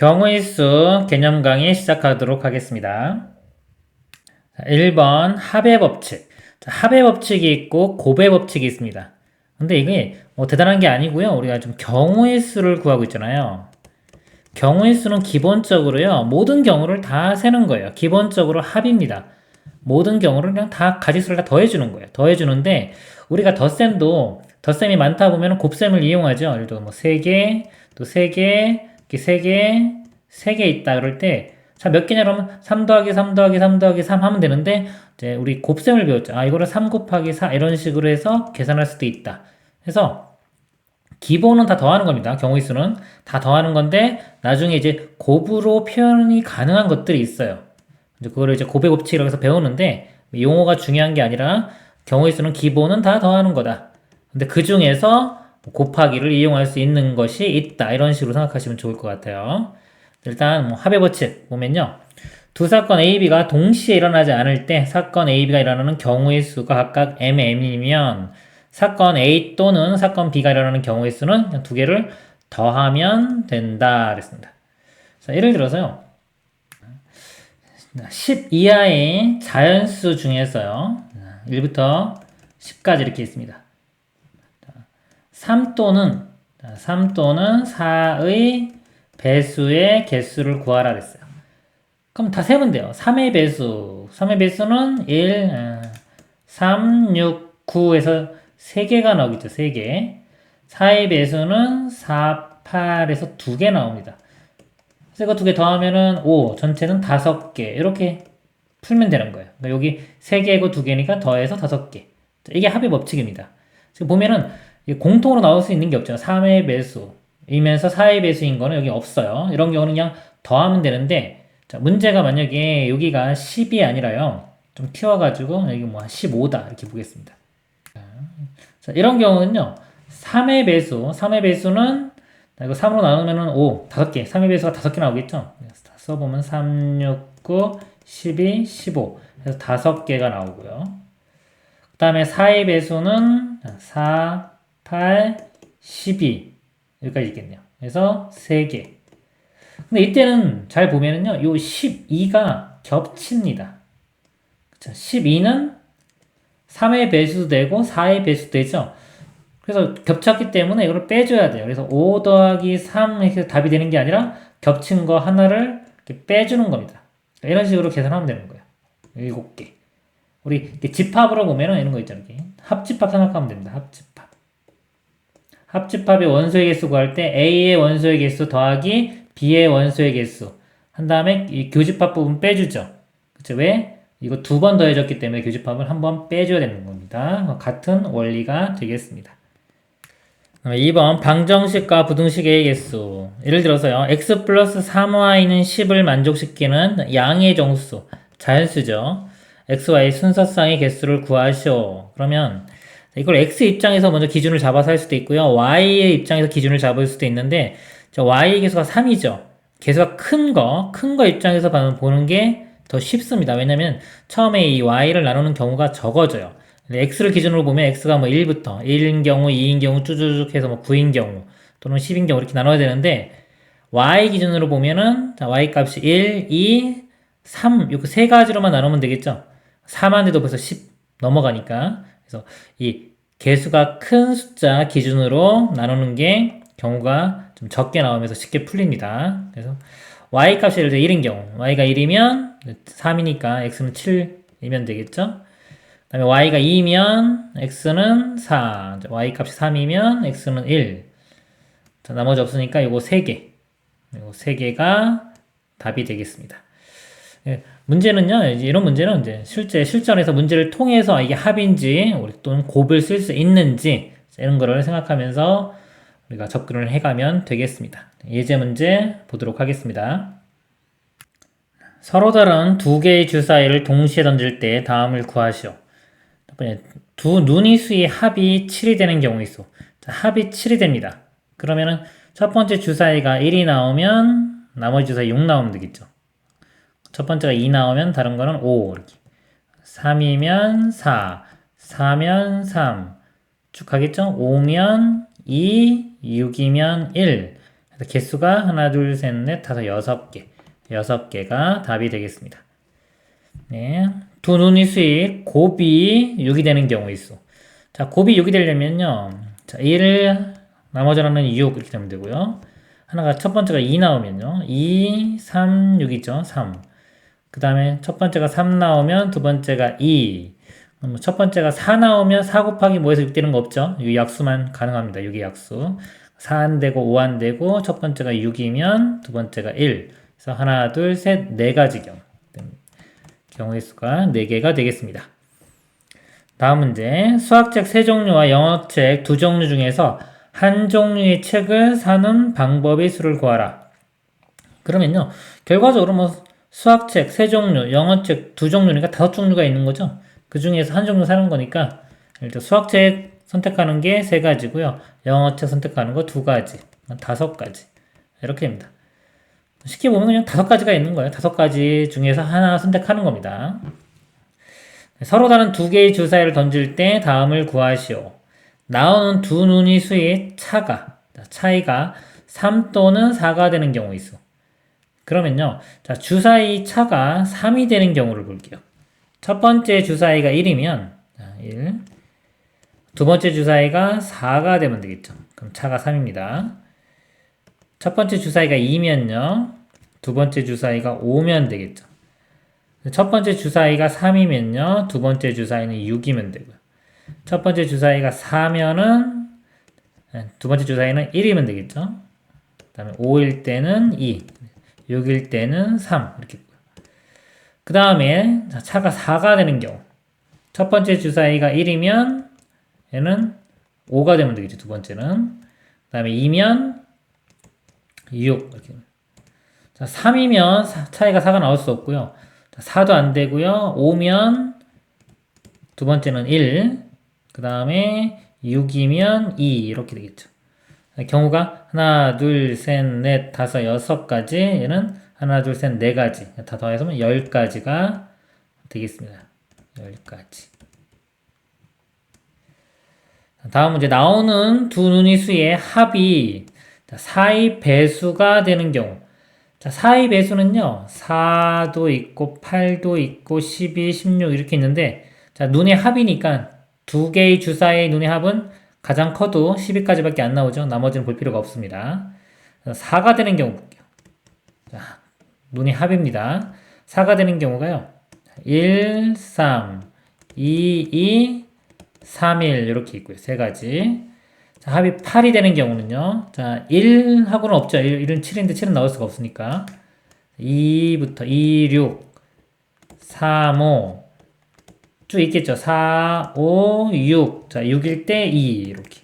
경우의 수 개념 강의 시작하도록 하겠습니다. 1번 합의 법칙. 합의 법칙이 있고 곱의 법칙이 있습니다. 근데 이게 뭐 대단한 게 아니고요. 우리가 좀 경우의 수를 구하고 있잖아요. 경우의 수는 기본적으로요. 모든 경우를 다 세는 거예요. 기본적으로 합입니다. 모든 경우를 그냥 다 가지수를 다 더해주는 거예요. 더해주는데 우리가 덧셈이 많다 보면 곱셈을 이용하죠. 예를 들어 뭐 3개, 또 3개, 이렇게 3개, 3개 있다 그럴 때 자, 몇 개냐 그러면 3 더하기 3 더하기 3 더하기 3 하면 되는데 이제 우리 곱셈을 배웠죠. 아, 이거를 3 곱하기 4 이런 식으로 해서 계산할 수도 있다. 그래서 기본은 다 더하는 겁니다. 경우의 수는 다 더하는 건데 나중에 이제 곱으로 표현이 가능한 것들이 있어요. 이제 그거를 이제 곱의 법칙이라고 해서 배우는데 용어가 중요한 게 아니라 경우의 수는 기본은 다 더하는 거다. 근데 그 중에서 곱하기를 이용할 수 있는 것이 있다. 이런 식으로 생각하시면 좋을 것 같아요. 일단 뭐 합의 법칙 보면요. 두 사건 A, B가 동시에 일어나지 않을 때 사건 A, B가 일어나는 경우의 수가 각각 M이면 사건 A 또는 사건 B가 일어나는 경우의 수는 그냥 두 개를 더하면 된다 그랬습니다. 자, 예를 들어서요. 10 이하의 자연수 중에서요. 1부터 10까지 이렇게 있습니다. 3 또는 4의 배수의 개수를 구하라 그랬어요. 그럼 다 세면 돼요. 3의 배수는 1, 3, 6, 9에서 3개가 나오겠죠. 3개. 4의 배수는 4, 8에서 2개 나옵니다. 그래서 이거 2개 더하면은 5, 전체는 5개. 이렇게 풀면 되는 거예요. 그러니까 여기 3개고 2개니까 더해서 5개. 이게 합의 법칙입니다. 지금 보면은 공통으로 나올 수 있는 게 없죠. 3의 배수이면서 4의 배수인 거는 여기 없어요. 이런 경우는 그냥 더하면 되는데, 자, 문제가 만약에 여기가 10이 아니라요. 좀 튀어가지고 여기 뭐 15다. 이렇게 보겠습니다. 자, 이런 경우는요. 3의 배수는 이거 3으로 나누면은 5, 5개. 3의 배수가 5개 나오겠죠? 써보면 3, 6, 9, 12, 15. 그래서 5개가 나오고요. 그 다음에 4의 배수는 4, 8, 12. 여기까지 있겠네요. 그래서 3개. 근데 이때는 잘 보면은요, 요 12가 겹칩니다. 그쵸? 12는 3의 배수도 되고 4의 배수도 되죠? 그래서 겹쳤기 때문에 이걸 빼줘야 돼요. 그래서 5 더하기 3 해서 답이 되는 게 아니라 겹친 거 하나를 이렇게 빼주는 겁니다. 이런 식으로 계산하면 되는 거예요. 7개. 우리 집합으로 보면은 이런 거 있잖아요. 합집합 생각하면 됩니다. 합집합. 합집합의 원소의 개수 구할 때 A의 원소의 개수 더하기 B의 원소의 개수 한 다음에 이 교집합 부분 빼주죠. 그쵸? 왜? 이거 2번 더해졌기 때문에 교집합을 한 번 빼줘야 되는 겁니다. 같은 원리가 되겠습니다. 2번 방정식과 부등식의 개수. 예를 들어서요. x 플러스 3y는 10을 만족시키는 양의 정수, 자연수죠. xy 순서상의 개수를 구하시오. 그러면 이걸 x 입장에서 먼저 기준을 잡아서 할 수도 있고요. y의 입장에서 기준을 잡을 수도 있는데 y의 개수가 3이죠. 개수가 큰 거 입장에서 보는 게 더 쉽습니다. 왜냐면 처음에 이 y를 나누는 경우가 적어져요. x를 기준으로 보면 x가 뭐 1부터 1인 경우, 2인 경우 쭈쭈쭈 해서 뭐 9인 경우 또는 10인 경우 이렇게 나눠야 되는데 y 기준으로 보면은 y 값이 1, 2, 3 이렇게 세 가지로만 나누면 되겠죠. 4만에도 벌써 10 넘어가니까 그래서 이 개수가 큰 숫자 기준으로 나누는 게 경우가 좀 적게 나오면서 쉽게 풀립니다. 그래서 y 값이 예를 들어 1인 경우 y가 1이면 3이니까 x는 7이면 되겠죠. 그 다음에 y가 2면 x는 4, y 값이 3이면 x는 1. 자, 나머지 없으니까 이거 3개. 이거 3개가 답이 되겠습니다. 예, 문제는요, 이런 문제는 이제 실제 실전에서 문제를 통해서 이게 합인지, 또는 곱을 쓸 수 있는지, 이런 거를 생각하면서 우리가 접근을 해가면 되겠습니다. 예제 문제 보도록 하겠습니다. 서로 다른 두 개의 주사위를 동시에 던질 때 다음을 구하시오. 두 눈이수의 합이 7이 되는 경우 있어. 자, 합이 7이 됩니다. 그러면은 첫 번째 주사위가 1이 나오면 나머지 주사위 6 나오면 되겠죠. 첫 번째가 2 나오면 다른 거는 5 이렇게. 3이면 4, 4면 3 쭉 가겠죠. 5면 2, 6이면 1. 개수가 하나, 둘, 셋, 넷, 다섯, 여섯 개. 여섯 개가 답이 되겠습니다. 네. 두 눈이 수익, 곱이 6이 되는 경우 있어. 자, 곱이 6이 되려면요. 자, 1, 나머지 하나는 6 이렇게 되면 되고요. 하나가 첫 번째가 2 나오면요. 2, 3, 6이죠. 3. 그 다음에 첫 번째가 3 나오면 두 번째가 2. 첫 번째가 4 나오면 4 곱하기 뭐에서 6 되는 거 없죠? 이 약수만 가능합니다. 6의 약수. 4 안 되고 5 안 되고 첫 번째가 6이면 두 번째가 1. 그래서 하나, 둘, 셋, 네 가지 경우의 수가 4개가 되겠습니다. 다음 문제. 수학책 3종류와 영어책 2종류 중에서 한 종류의 책을 사는 방법의 수를 구하라. 그러면요. 결과적으로 뭐 수학책 3종류, 영어책 2종류니까 5종류가 있는 거죠. 그 중에서 한 종류 사는 거니까 일단 수학책 선택하는 게 3가지고요. 영어책 선택하는 거 2가지, 5가지 이렇게 됩니다. 쉽게 보면 그냥 5가지가 있는 거예요. 5가지 중에서 하나 선택하는 겁니다. 서로 다른 2개의 주사위를 던질 때 다음을 구하시오. 나오는 두 눈의 수의 차이가 3 또는 4가 되는 경우 있어. 그러면요. 자, 주사위 차가 3이 되는 경우를 볼게요. 첫 번째 주사위가 1이면 1. 두 번째 주사위가 4가 되면 되겠죠. 그럼 차가 3입니다. 첫 번째 주사위가 2면요. 두 번째 주사위가 5면 되겠죠. 첫 번째 주사위가 3이면요. 두 번째 주사위는 6이면 되고요. 첫 번째 주사위가 4면은 두 번째 주사위는 1이면 되겠죠. 그 다음에 5일 때는 2, 6일 때는 3 이렇게. 그 다음에 차가 4가 되는 경우 첫 번째 주사위가 1이면 얘는 5가 되면 되겠죠. 두 번째는. 그 다음에 2면 6 이렇게. 자, 3이면 차이가 4가 나올 수 없고요. 4도 안 되고요. 5면 두 번째는 1, 그 다음에 6이면 2 이렇게 되겠죠. 경우가 하나, 둘, 셋, 넷, 다섯, 6가지. 얘는 하나, 둘, 셋, 4가지. 다 더해서 10가지가 되겠습니다. 10가지. 다음 문제. 나오는 두 눈의 수의 합이 4의 배수가 되는 경우. 자, 4의 배수는요, 4도 있고, 8도 있고, 12, 16 이렇게 있는데, 자, 눈의 합이니까 2개의 주사의 눈의 합은 가장 커도 12까지밖에 안 나오죠. 나머지는 볼 필요가 없습니다. 4가 되는 경우 볼게요. 자, 눈의 합입니다. 4가 되는 경우가요, 1, 3, 2, 2, 3, 1 이렇게 있고요. 3가지. 자, 합이 8이 되는 경우는요. 자, 1하고는 없죠. 1은 7인데 7은 나올 수가 없으니까. 2부터 2, 6, 3, 5. 쭉 있겠죠. 4, 5, 6. 자, 6일 때 2. 이렇게.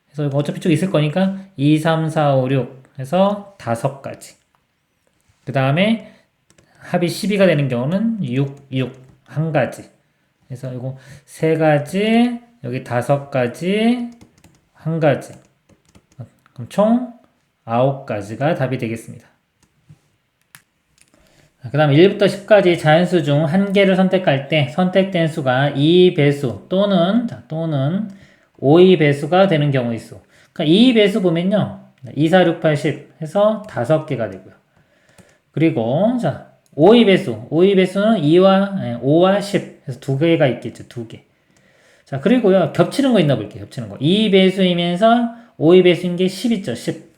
그래서 이거 어차피 쭉 있을 거니까 2, 3, 4, 5, 6 해서 5가지. 그 다음에 합이 12가 되는 경우는 6, 6. 한 가지. 그래서 이거 3가지, 여기 5가지, 한 가지. 그럼 총 9가지가 답이 되겠습니다. 그 다음 1부터 10까지 자연수 중 한 개를 선택할 때 선택된 수가 2 배수 또는 5의 배수가 되는 경우 있어. 그러니까 2 배수 보면요. 2, 4, 6, 8, 10 해서 5개가 되고요. 그리고 자 5의 배수. 5의 배수는 5와 10 해서 2개가 있겠죠. 2개. 자, 그리고요, 겹치는 거 있나 볼게요. 겹치는 거. 2 배수이면서 5의 배수인 게 10 있죠. 10.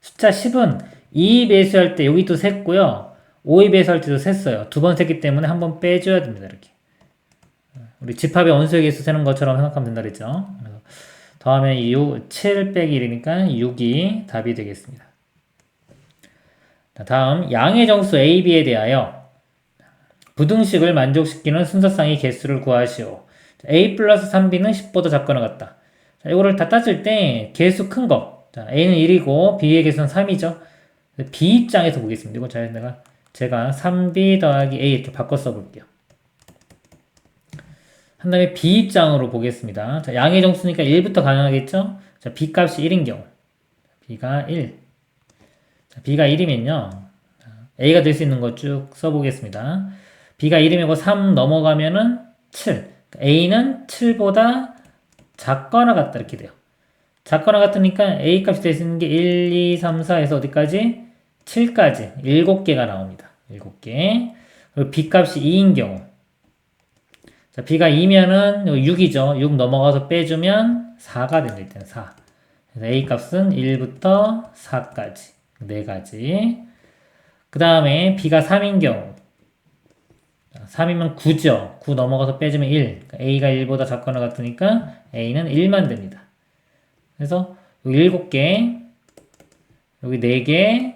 숫자 10은 2 배수할 때 여기 또 셌고요. 5의 배수할 때도 셌어요. 2번 셌기 때문에 한 번 빼줘야 됩니다. 이렇게. 우리 집합의 원소의 개수 세는 것처럼 생각하면 된다 그랬죠. 더하면 7 빼기 1이니까 6이 답이 되겠습니다. 다음, 양의 정수 A, B에 대하여 부등식을 만족시키는 순서상의 개수를 구하시오. A 플러스 3B는 10보다 작거나 같다. 자, 이거를 다 따질 때 개수 큰 거. 자, A는 1이고 B의 개수는 3이죠. B 입장에서 보겠습니다. 이거 제가 3B 더하기 A 이렇게 바꿔 써볼게요. 한 다음에 B 입장으로 보겠습니다. 자, 양의 정수니까 1부터 가능하겠죠? 자, B 값이 1인 경우. B가 1. 자, B가 1이면요. A가 될 수 있는 거 쭉 써보겠습니다. B가 1이면 3 넘어가면은 7. A는 7보다 작거나 같다 이렇게 돼요. 작거나 같으니까 A 값이 될 수 있는 게 1, 2, 3, 4에서 어디까지? 7까지 7개가 나옵니다. 7개. 그리고 B 값이 2인 경우. 자, B가 2면은 6이죠. 6 넘어가서 빼주면 4가 됩니다. 일단 4. 그래서 A 값은 1부터 4까지. 4가지. 그 다음에 B가 3인 경우. 3이면 9죠. 9 넘어가서 빼주면 1. 그러니까 A가 1보다 작거나 같으니까 A는 1만 됩니다. 그래서 여기 7개, 여기 4개,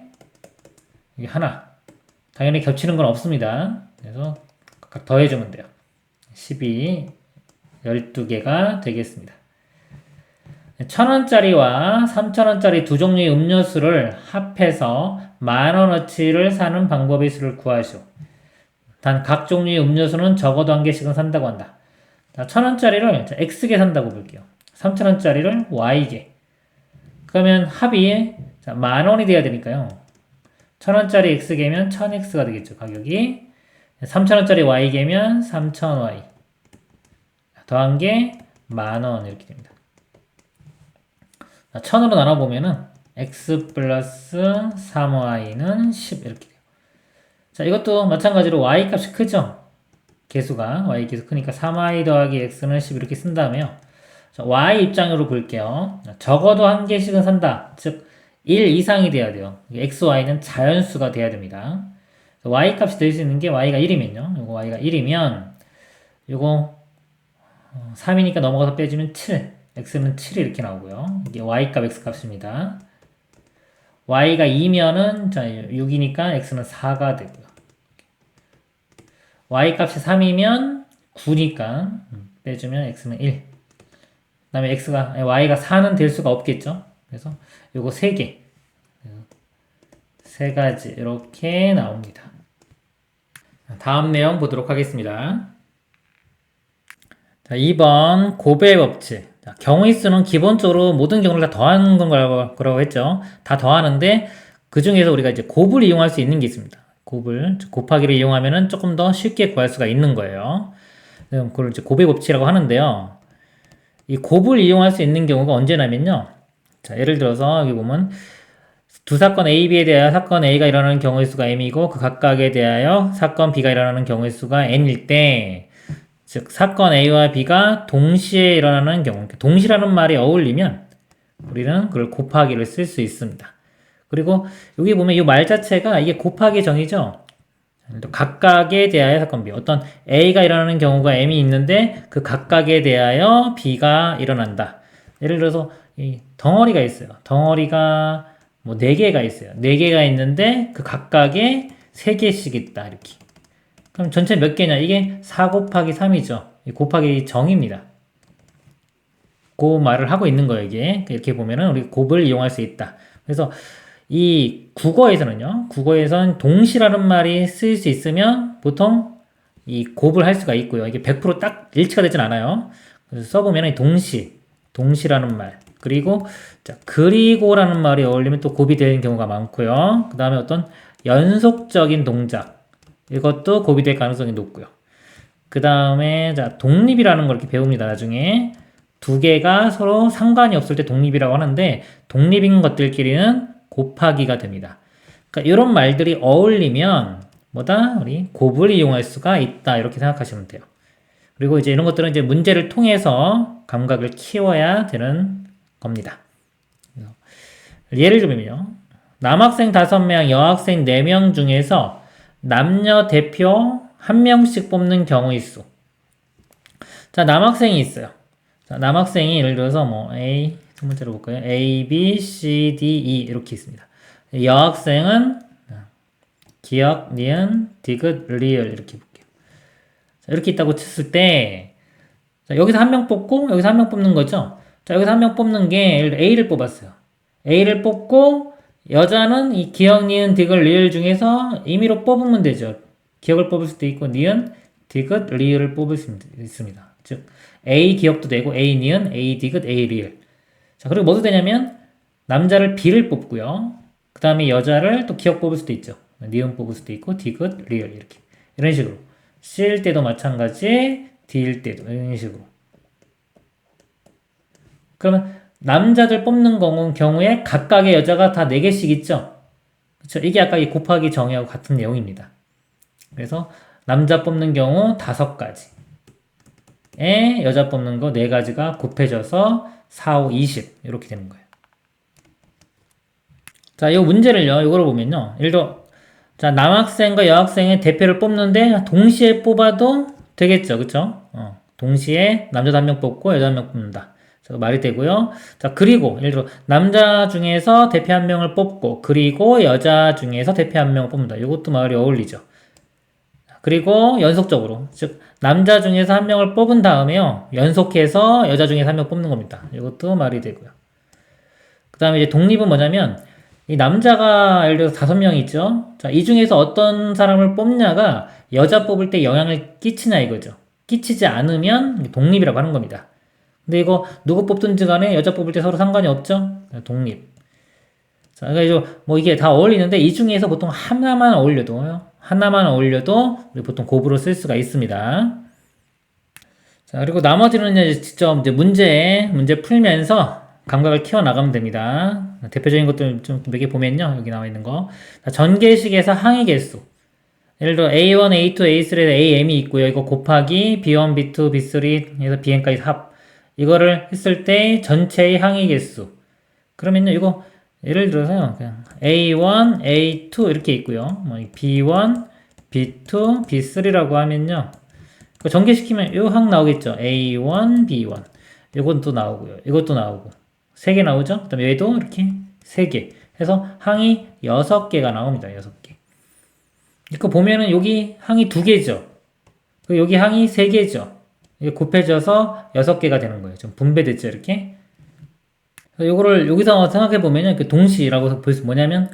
여기 하나. 당연히 겹치는 건 없습니다. 그래서 각각 더해주면 돼요. 12, 12개가 되겠습니다. 1,000원짜리와 3,000원짜리 두 종류의 음료수를 합해서 10,000원어치를 사는 방법의 수를 구하시오. 단 각 종류의 음료수는 적어도 한 개씩은 산다고 한다. 1,000원짜리를 X개 산다고 볼게요. 3,000원짜리를 Y개. 그러면 합이 10,000원이 돼야 되니까요. 1,000원짜리 X개면 1,000X가 되겠죠. 가격이. 3,000원짜리 Y개면 3,000Y. 더한 게 10,000원 이렇게 됩니다. 1,000으로 나눠보면은 X 플러스 3Y는 10 이렇게 돼요. 자, 이것도 마찬가지로 Y 값이 크죠? 개수가 Y 개수 크니까 3Y 더하기 X는 10 이렇게 쓴 다음에요. 자, Y 입장으로 볼게요. 적어도 한 개씩은 산다. 즉 1 이상이 돼야 돼요. X, Y는 자연수가 돼야 됩니다. Y 값이 될 수 있는 게 Y가 1이면요. 요거 Y가 1이면 요거 3이니까 넘어가서 빼주면 7. X는 7이 이렇게 나오고요. 이게 Y값, X값입니다. Y가 2면은 자 6이니까 X는 4가 되고요. Y값이 3이면 9니까 빼주면 X는 1. 그 다음에 Y가 4는 될 수가 없겠죠. 그래서 요거 3개. 3가지 이렇게 나옵니다. 다음 내용 보도록 하겠습니다. 자, 2번 곱의 법칙. 자, 경우의 수는 기본적으로 모든 경우를 다 더하는 거라고 했죠. 다 더하는데 그 중에서 우리가 이제 곱을 이용할 수 있는 게 있습니다. 곱하기를 이용하면은 조금 더 쉽게 구할 수가 있는 거예요. 그걸 이제 곱의 법칙이라고 하는데요. 이 곱을 이용할 수 있는 경우가 언제냐면요. 자, 예를 들어서 여기 보면 두 사건 A, B에 대하여 사건 A가 일어나는 경우의 수가 M이고 그 각각에 대하여 사건 B가 일어나는 경우의 수가 N일 때, 즉 사건 A와 B가 동시에 일어나는 경우, 동시라는 말이 어울리면 우리는 그걸 곱하기를 쓸 수 있습니다. 그리고 여기 보면 이 말 자체가 이게 곱하기 정의죠. 각각에 대하여 사건 B. 어떤 A가 일어나는 경우가 M이 있는데 그 각각에 대하여 B가 일어난다. 예를 들어서 이 덩어리가 있어요. 덩어리가 뭐 4개가 있어요. 4개가 있는데 그 각각에 3개씩 있다. 이렇게. 그럼 전체 몇 개냐? 이게 4 곱하기 3이죠. 곱하기 정의입니다. 그 말을 하고 있는 거예요, 이게. 이렇게 보면은 우리 곱을 이용할 수 있다. 그래서 이 국어에서는 동시라는 말이 쓰일 수 있으면 보통 이 곱을 할 수가 있고요. 이게 100% 딱 일치가 되진 않아요. 그래서 써보면 동시라는 말. 그리고, 자, 그리고라는 말이 어울리면 또 곱이 되는 경우가 많고요. 그 다음에 어떤 연속적인 동작. 이것도 곱이 될 가능성이 높고요. 그 다음에, 자, 독립이라는 걸 이렇게 배웁니다, 나중에. 두 개가 서로 상관이 없을 때 독립이라고 하는데, 독립인 것들끼리는 곱하기가 됩니다. 그러니까 이런 말들이 어울리면 우리 곱을 이용할 수가 있다 이렇게 생각하시면 돼요. 그리고 이제 이런 것들은 이제 문제를 통해서 감각을 키워야 되는 겁니다. 예를 들면요. 남학생 5명, 여학생 4명 중에서 남녀 대표 1명씩 뽑는 경우의 수. 자, 남학생이 있어요. 자, 남학생이 예를 들어서 뭐 첫 번째로 볼까요? A, B, C, D, E 이렇게 있습니다. 여학생은 기억, 니은, 디귿, 리을 이렇게 볼게요. 자, 이렇게 있다고 쳤을 때 자, 여기서 한 명 뽑고 여기서 한 명 뽑는 거죠. 자, 여기서 한 명 뽑는 게 A를 뽑았어요. A를 뽑고 여자는 이 기억, 니은, 디귿, 리을 중에서 임의로 뽑으면 되죠. 기억을 뽑을 수도 있고 니은, 디귿, 리을을 뽑을 수 있습니다. 즉 A 기억도 되고 A 니은, A 디귿, A 리을. 자, 그리고 뭐도 되냐면 남자를 B를 뽑고요. 그 다음에 여자를 또 기억 뽑을 수도 있죠. 니은 뽑을 수도 있고 디귿, 리을 이렇게. 이런 식으로. C일 때도 마찬가지, D일 때도 이런 식으로. 그러면 남자들 뽑는 경우에 각각의 여자가 다 4개씩 있죠? 그쵸? 이게 아까 이 곱하기 정의하고 같은 내용입니다. 그래서 남자 뽑는 경우 5가지. 여자 뽑는 거 4가지가 곱해져서 4, 5, 20 이렇게 되는 거예요. 자, 이 문제를요. 이거를 보면요. 예를 들어 자, 남학생과 여학생의 대표를 뽑는데 동시에 뽑아도 되겠죠. 그쵸? 동시에 남자도 1명 뽑고 여자 1명 뽑는다. 말이 되고요. 자, 그리고 예를 들어 남자 중에서 대표 1명을 뽑고 그리고 여자 중에서 대표 1명을 뽑는다. 이것도 말이 어울리죠. 그리고 연속적으로 즉 남자 중에서 1명을 뽑은 다음에요. 연속해서 여자 중에서 1명 뽑는 겁니다. 이것도 말이 되고요. 그 다음에 이제 독립은 뭐냐면 이 남자가 예를 들어서 5명이 있죠. 자, 이 중에서 어떤 사람을 뽑냐가 여자 뽑을 때 영향을 끼치냐 이거죠. 끼치지 않으면 독립이라고 하는 겁니다. 근데 이거 누구 뽑든지 간에 여자 뽑을 때 서로 상관이 없죠? 독립. 자, 그러니까 뭐 이게 다 어울리는데 이 중에서 보통 하나만 어울려도 우리 보통 곱으로 쓸 수가 있습니다. 자, 그리고 나머지는 이제 직접 이제 문제 풀면서 감각을 키워나가면 됩니다. 대표적인 것들 좀 몇 개 보면요. 여기 나와 있는 거. 자, 전개식에서 항의 개수. 예를 들어 A1, A2, A3에서 AM이 있고요. 이거 곱하기 B1, B2, B3에서 BN까지 합. 이거를 했을 때 전체의 항의 개수. 그러면요. 이거 예를 들어서요. 그냥 A1, A2 이렇게 있고요. 뭐 B1, B2, B3라고 하면요. 전개시키면 요 항 나오겠죠. A1, B1. 이것도 나오고요. 이것도 나오고. 3개 나오죠? 그 다음에 얘도 이렇게 3개. 해서 항이 6개가 나옵니다. 6개. 이거 보면은 여기 항이 2개죠. 그리고 여기 항이 3개죠. 이게 곱해져서 6개가 되는 거예요. 좀 분배됐죠, 이렇게. 요거를 여기서 생각해 보면은 그 동시라고 볼 수 뭐냐면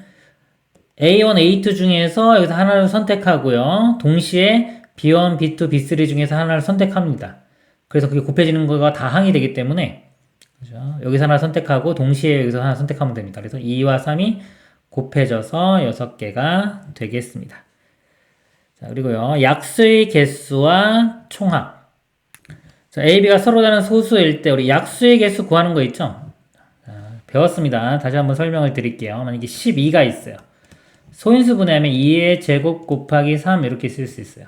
A1, A2 중에서 여기서 하나를 선택하고요. 동시에 B1, B2, B3 중에서 하나를 선택합니다. 그래서 그게 곱해지는 거가 다 항이 되기 때문에 그죠? 여기서 하나 선택하고 동시에 여기서 하나 선택하면 됩니다. 그래서 2와 3이 곱해져서 6개가 되겠습니다. 자, 그리고요. 약수의 개수와 총합. 자, A, B가 서로 다른 소수일 때 우리 약수의 개수 구하는 거 있죠? 자, 배웠습니다. 다시 한번 설명을 드릴게요. 만약에 12가 있어요. 소인수 분해하면 2의 제곱 곱하기 3 이렇게 쓸 수 있어요.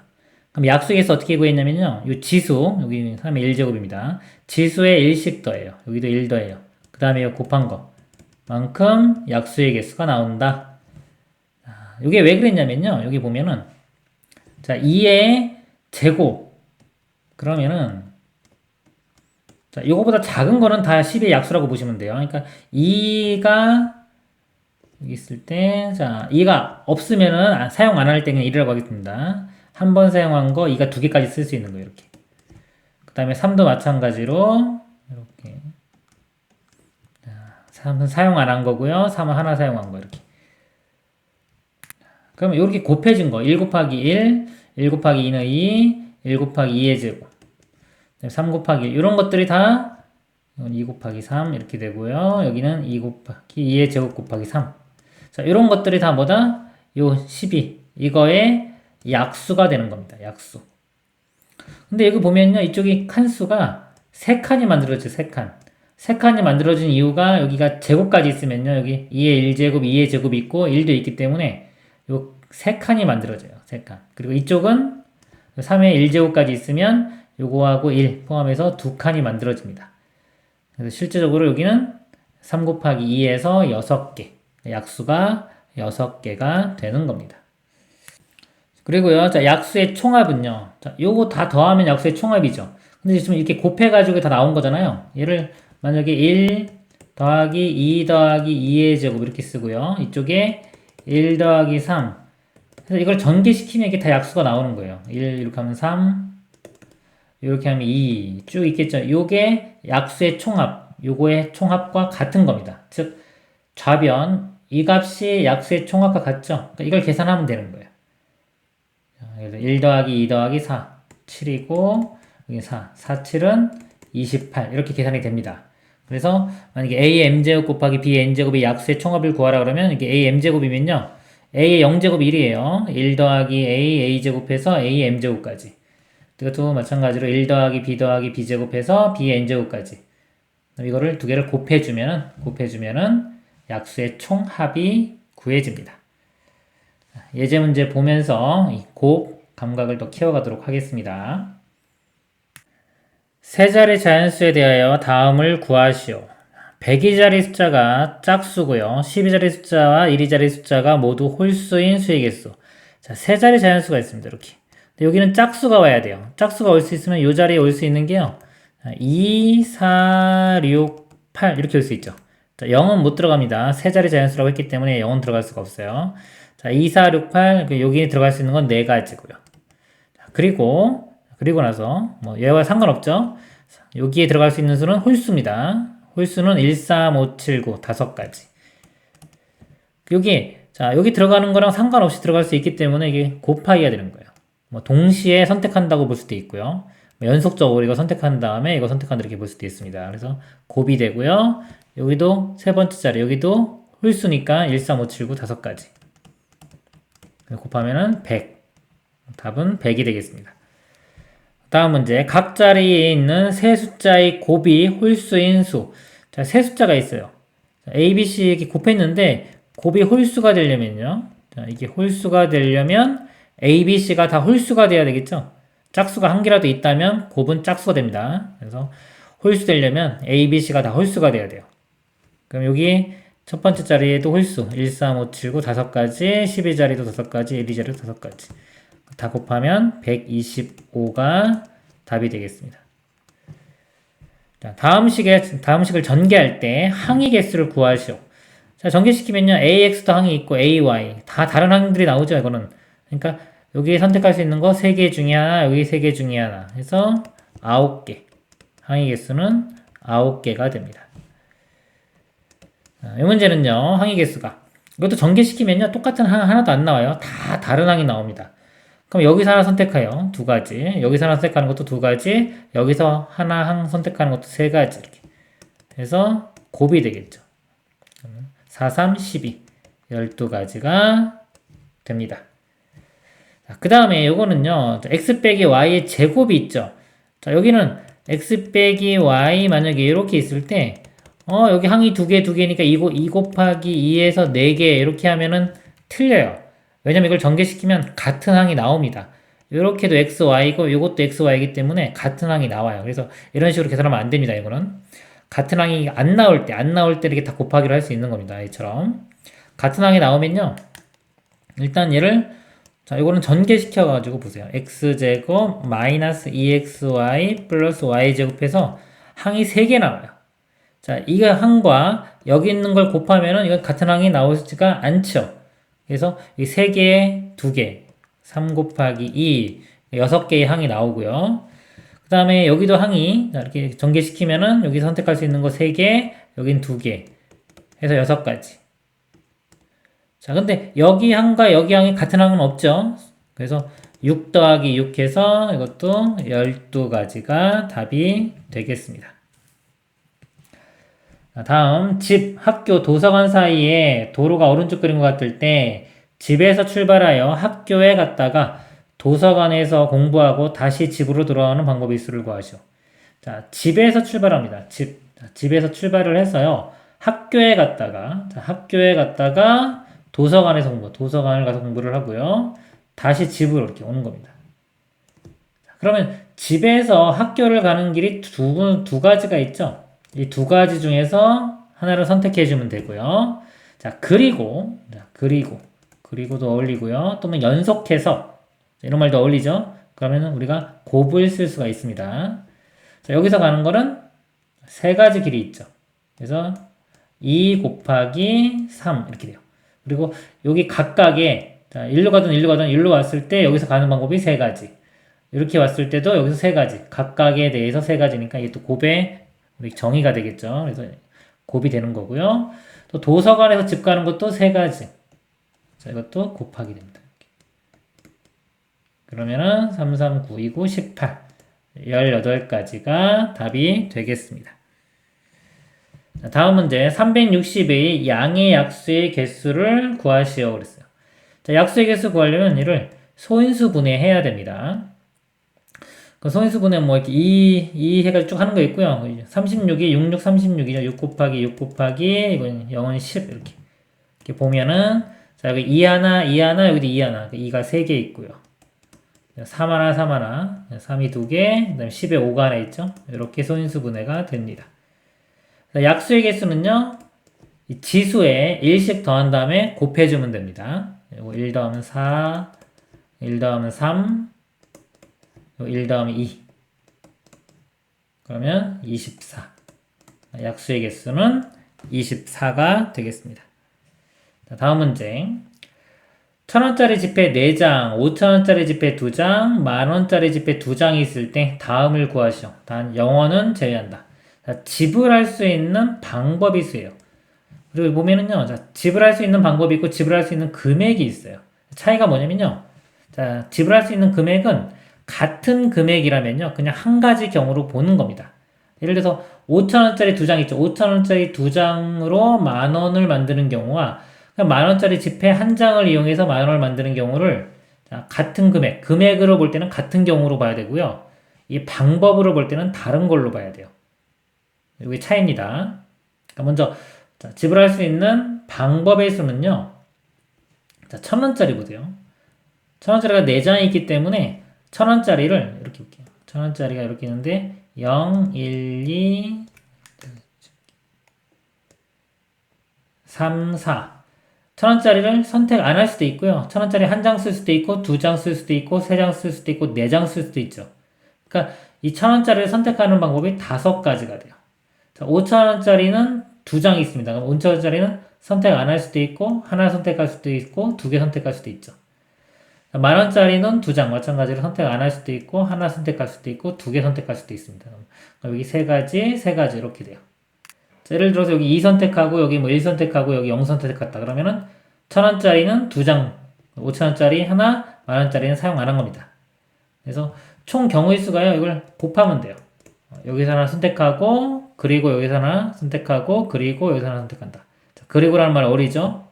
그럼 약수에서 어떻게 구했냐면요. 이 지수, 여기 3의 1제곱입니다. 지수에 1씩 더해요. 여기도 1 더해요. 그 다음에 곱한 거. 만큼 약수의 개수가 나온다. 이게 왜 그랬냐면요. 여기 보면은, 자, 2의 제곱. 그러면은, 자, 이거보다 작은 거는 다 10의 약수라고 보시면 돼요. 그러니까 2가 여기 있을 때, 자, 2가 없으면은 사용 안 할 때는 1이라고 하겠습니다. 한 번 사용한 거 2가 2개까지 쓸 수 있는 거예요. 이렇게. 그 다음에 3도 마찬가지로 이렇게 3은 사용 안 한 거고요. 3은 하나 사용한 거 이렇게. 그러면 이렇게 곱해진 거 1 곱하기 1, 1 곱하기 2는 2, 1 곱하기 2의 제곱 3 곱하기 1 이런 것들이 다 2 곱하기 3 이렇게 되고요. 여기는 2 곱하기 2의 제곱 곱하기 3 자, 이런 것들이 다 뭐다? 요 12 이거의 약수가 되는 겁니다. 약수. 근데 여기 보면요. 이쪽이 칸수가 3칸이 만들어져요. 3칸. 3칸이 만들어진 이유가 여기가 제곱까지 있으면요. 여기 2의 1제곱, 2의 제곱이 있고 1도 있기 때문에 요 3칸이 만들어져요. 3칸. 그리고 이쪽은 3의 1제곱까지 있으면 요거하고 1 포함해서 2칸이 만들어집니다. 그래서 실제적으로 여기는 3 곱하기 2에서 6개. 약수가 6개가 되는 겁니다. 그리고요, 자, 약수의 총합은요. 자, 요거 다 더하면 약수의 총합이죠. 근데 지금 이렇게 곱해가지고 다 나온 거잖아요. 얘를 만약에 1 더하기 2 더하기 2의 제곱 이렇게 쓰고요. 이쪽에 1 더하기 3. 그래서 이걸 전개시키면 이게 다 약수가 나오는 거예요. 1 이렇게 하면 3, 이렇게 하면 2 쭉 있겠죠. 요게 약수의 총합, 요거의 총합과 같은 겁니다. 즉, 좌변, 이 값이 약수의 총합과 같죠. 그러니까 이걸 계산하면 되는 거예요. 1 더하기 2 더하기 4, 7이고, 여기 4, 4, 7은 28. 이렇게 계산이 됩니다. 그래서, 만약에 AM제곱 곱하기 BN제곱의 약수의 총합을 구하라 그러면, 이게 AM제곱이면요, A의 0제곱이 1이에요. 1 더하기 A, A제곱해서 AM제곱까지. 이것도 마찬가지로 1 더하기 B 더하기 B제곱해서 BN제곱까지. 이거를 두 개를 곱해주면은 약수의 총합이 구해집니다. 예제 문제 보면서 이 곱 감각을 더 키워가도록 하겠습니다. 세 자리 자연수에 대하여 다음을 구하시오. 102자리 숫자가 짝수고요. 12자리 숫자와 102자리 숫자가 모두 홀수인 수의 개수. 자, 세 자리 자연수가 있습니다. 이렇게. 여기는 짝수가 와야 돼요. 짝수가 올 수 있으면 이 자리에 올 수 있는 게요. 2, 4, 6, 8 이렇게 올 수 있죠. 자, 0은 못 들어갑니다. 세 자리 자연수라고 했기 때문에 0은 들어갈 수가 없어요. 자, 2, 4, 6, 8 여기 들어갈 수 있는 건 4가지고요. 자, 그리고 나서 뭐 얘와 상관없죠. 여기에 들어갈 수 있는 수는 홀수입니다. 홀수는 1, 3, 5, 7, 9 5가지. 여기 들어가는 거랑 상관없이 들어갈 수 있기 때문에 이게 곱하기가 되는 거예요. 뭐 동시에 선택한다고 볼 수도 있고요. 뭐 연속적으로 이거 선택한 다음에 이거 선택한다 이렇게 볼 수도 있습니다. 그래서 곱이 되고요. 여기도 세 번째 자리 여기도 홀수니까 1, 3, 5, 7, 9 5가지. 곱하면은 100. 답은 100이 되겠습니다. 다음 문제. 각 자리에 있는 세 숫자의 곱이 홀수인 수. 자, 세 숫자가 있어요. A, B, C 이렇게 곱했는데 곱이 홀수가 되려면요. 자, 이게 홀수가 되려면 A, B, C가 다 홀수가 돼야 되겠죠. 짝수가 한 개라도 있다면 곱은 짝수가 됩니다. 그래서 홀수 되려면 A, B, C가 다 홀수가 돼야 돼요. 그럼 여기 첫 번째 자리에도 홀수 1, 3, 5, 7, 9 5가지, 12자리도 5가지, 1, 2자리도 5가지. 다 곱하면 125가 답이 되겠습니다. 자, 다음 식을 전개할 때 항의 개수를 구하시오. 자, 전개시키면요. AX도 항이 있고 AY 다 다른 항들이 나오죠. 이거는. 그러니까 여기 선택할 수 있는 거 3개 중에 하나, 여기 3개 중에 하나 해서 9개. 항의 개수는 9개가 됩니다. 자, 이 문제는요. 항의 개수가 이것도 전개시키면요. 똑같은 항 하나도 안 나와요. 다 다른 항이 나옵니다. 그럼 여기서 하나 선택해요. 2가지. 여기서 하나 선택하는 것도 2가지. 여기서 하나 항 선택하는 것도 3가지. 이렇게 해서 곱이 되겠죠. 4, 3, 12. 12가지가 됩니다. 그 다음에 요거는요. x 빼기 y의 제곱이 있죠. 자, 여기는 x 빼기 y 만약에 이렇게 있을 때 여기 항이 2개니까 2 곱하기 2에서 4개 이렇게 하면은 틀려요. 왜냐면 이걸 전개시키면 같은 항이 나옵니다. 이렇게도 xy고 이것도 xy이기 때문에 같은 항이 나와요. 그래서 이런 식으로 계산하면 안 됩니다. 이거는 같은 항이 안 나올 때 이렇게 다 곱하기를 할 수 있는 겁니다. 이처럼 같은 항이 나오면요. 일단 얘를 자, 이거는 전개시켜 가지고 보세요. x제곱 마이너스 2xy 플러스 y제곱해서 항이 3개 나와요. 자, 이 항과 여기 있는 걸 곱하면은 이건 같은 항이 나오지가 않죠. 그래서 이 3개에 2개, 3 곱하기 2, 6개의 항이 나오고요. 그 다음에 여기도 항이 이렇게 전개시키면은 여기 선택할 수 있는 거 3개, 여긴 2개 해서 6가지. 자, 근데 여기 항과 여기 항이 같은 항은 없죠. 그래서 6 더하기 6 해서 이것도 12가지가 답이 되겠습니다. 다음 집, 학교, 도서관 사이에 도로가 오른쪽 그림 같을 때 집에서 출발하여 학교에 갔다가 도서관에서 공부하고 다시 집으로 돌아오는 방법의 수를 구하시오. 자, 집에서 출발합니다. 집에서 출발을 해서요. 학교에 갔다가 도서관을 가서 공부를 하고요. 다시 집으로 이렇게 오는 겁니다. 자, 그러면 집에서 학교를 가는 길이 두 가지가 있죠. 이 2가지 중에서 하나를 선택해 주면 되고요. 자, 그리고도 어울리고요. 또는 연속해서 이런 말도 어울리죠. 그러면 우리가 곱을 쓸 수가 있습니다. 자, 여기서 가는 거는 3가지 길이 있죠. 그래서 2 곱하기 3 이렇게 돼요. 그리고 여기 각각에 자, 일로 가든 일로 왔을 때 여기서 가는 방법이 3가지. 이렇게 왔을 때도 여기서 3가지. 각각에 대해서 3가지니까 이게 또 곱의 우리 정의가 되겠죠. 그래서 곱이 되는 거고요. 또 도서관에서 집 가는 것도 3가지. 자, 이것도 곱하기 됩니다. 그러면은 3, 3, 9, 2, 9, 18. 18가지가 답이 되겠습니다. 자, 다음 문제 360의 양의 약수의 개수를 구하시오 그랬어요. 자, 약수의 개수 구하려면 이를 소인수 분해해야 됩니다. 그 소인수분해 뭐 이렇게 2 해가지고 쭉 하는 거 있고요. 36이 66, 36이죠. 6 곱하기 6 곱하기 이건 0은 10 이렇게 보면은 자 여기 2 하나, 2 하나, 여기도 2 하나. 2가 3개 있고요. 3 하나, 3 하나, 3이 2개, 그 다음에 10에 5가 하나 있죠. 이렇게 소인수분해가 됩니다. 약수의 개수는요, 이 지수에 1씩 더한 다음에 곱해주면 됩니다. 1 더하면 4, 1 더하면 3, 1 더하면 2. 그러면 24. 약수의 개수는 24가 되겠습니다. 다음 문제. 1,000원짜리 지폐 4장, 5,000원짜리 지폐 2장, 만원짜리 지폐 2장이 있을 때 다음을 구하시오. 단 0원은 제외한다. 자, 지불할 수 있는 방법이 수예요. 그리고 보면은요, 자, 지불할 수 있는 방법이 있고 지불할 수 있는 금액이 있어요. 차이가 뭐냐면요. 자, 지불할 수 있는 금액은 같은 금액이라면요, 그냥 한 가지 경우로 보는 겁니다. 예를 들어서 5,000원짜리 2장 있죠. 5,000원짜리 2장으로 만원을 만드는 경우와 만원짜리 지폐 한 장을 이용해서 만원을 만드는 경우를 같은 금액으로 볼 때는 같은 경우로 봐야 되고요. 이 방법으로 볼 때는 다른 걸로 봐야 돼요. 이게 차이입니다. 그러니까 먼저 지불할 수 있는 방법의 수는요. 자, 1,000원짜리 보세요. 1,000원짜리가 4장이 있기 때문에 1,000원짜리를 이렇게 볼게요. 1,000원짜리가 이렇게 있는데 0, 1, 2, 3, 4 1,000원짜리를 선택 안 할 수도 있고요. 1,000원짜리 한 장 쓸 수도 있고 2장 쓸 수도 있고 3장 쓸 수도 있고 4장 쓸 수도 있죠. 그러니까 이 1,000원짜리를 선택하는 방법이 5가지가 돼요. 자, 5,000원짜리는 2장이 있습니다. 그럼 5,000원짜리는 선택 안 할 수도 있고 하나 선택할 수도 있고 2개 선택할 수도 있죠. 만원짜리는 2장 마찬가지로 선택 안 할 수도 있고 하나 선택할 수도 있고 2개 선택할 수도 있습니다. 여기 3가지 이렇게 돼요. 자, 예를 들어서 여기 2 선택하고 여기 뭐 1 선택하고 여기 0 선택했다 그러면은 1,000원짜리는 2장, 5,000원짜리 하나, 만원짜리는 사용 안 한 겁니다. 그래서 총 경우의 수가요. 이걸 곱하면 돼요. 여기서 하나 선택하고 그리고 여기서 하나 선택하고 그리고 여기서 하나 선택한다. 자, 그리고라는 말 어리죠?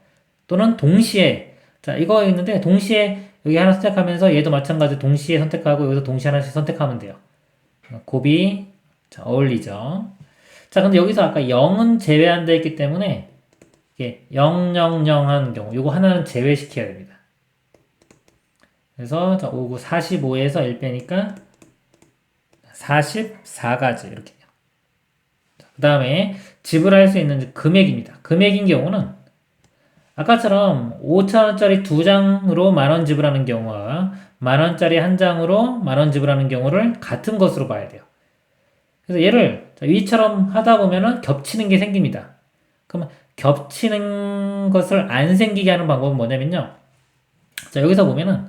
또는 동시에 자 이거 있는데 동시에 여기 하나 선택하면서 얘도 마찬가지로 동시에 선택하고 여기서 동시에 하나씩 선택하면 돼요. 곱이 자, 어울리죠? 자, 근데 여기서 아까 0은 제외한다 했기 때문에 이게 0, 0, 0 하는 경우 요거 하나는 제외시켜야 됩니다. 그래서 자, 5, 9, 45에서 1 빼니까 44가지 이렇게 돼요. 그 다음에 지불할 수 있는 금액입니다. 금액인 경우는 아까처럼 5,000원짜리 2장으로 만원 지불하는 경우와 만원짜리 한 장으로 만원 지불하는 경우를 같은 것으로 봐야 돼요. 그래서 얘를 위처럼 하다 보면은 겹치는 게 생깁니다. 그러면 겹치는 것을 안 생기게 하는 방법은 뭐냐면요. 자, 여기서 보면은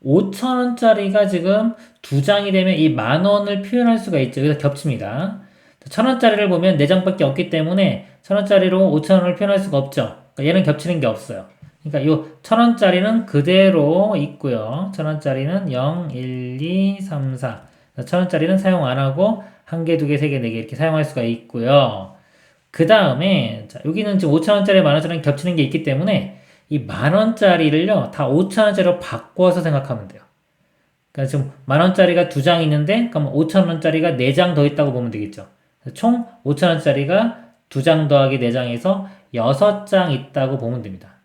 5,000원짜리가 지금 2장이 되면 이 만원을 표현할 수가 있죠. 여기서 겹칩니다. 1,000원짜리를 보면 4장밖에 없기 때문에 1,000원짜리로 5,000원을 표현할 수가 없죠. 그러니까 얘는 겹치는 게 없어요. 그러니까 요 1,000원짜리는 그대로 있고요. 1,000원짜리는 0, 1, 2, 3, 4. 1,000원짜리는 사용 안 하고 1개, 2개, 3개, 4개 이렇게 사용할 수가 있고요. 그 다음에 자, 여기는 지금 5,000원짜리, 만원짜리랑 겹치는 게 있기 때문에 이 만원짜리를요 다 5,000원짜리로 바꿔서 생각하면 돼요. 그러니까 지금 만원짜리가 2장 있는데 그럼 5,000원짜리가 4장 더 있다고 보면 되겠죠. 총 5,000원짜리가 2장 더하기 4장에서 6장 있다고 보면 됩니다.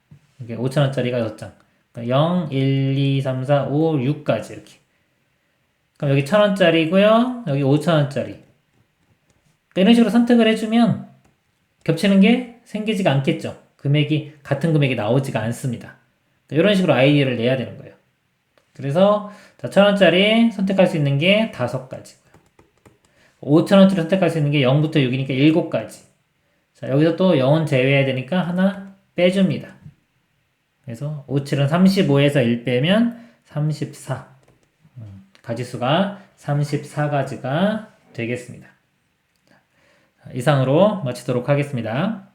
이게 5,000원짜리가 6장. 그러니까 0, 1, 2, 3, 4, 5, 6까지 이렇게. 그럼 여기 1,000원짜리고요. 여기 5,000원짜리. 이런 식으로 선택을 해주면 겹치는 게 생기지가 않겠죠. 금액이 같은 금액이 나오지가 않습니다. 이런 식으로 아이디어를 내야 되는 거예요. 그래서 1,000원짜리 선택할 수 있는 게 5가지고요. 5,000원짜리 선택할 수 있는 게 0부터 6이니까 7가지. 자, 여기서 또 0은 제외해야 되니까 하나 빼줍니다. 그래서 5, 7은 35에서 1 빼면 34. 가지수가 34가지가 되겠습니다. 이상으로 마치도록 하겠습니다.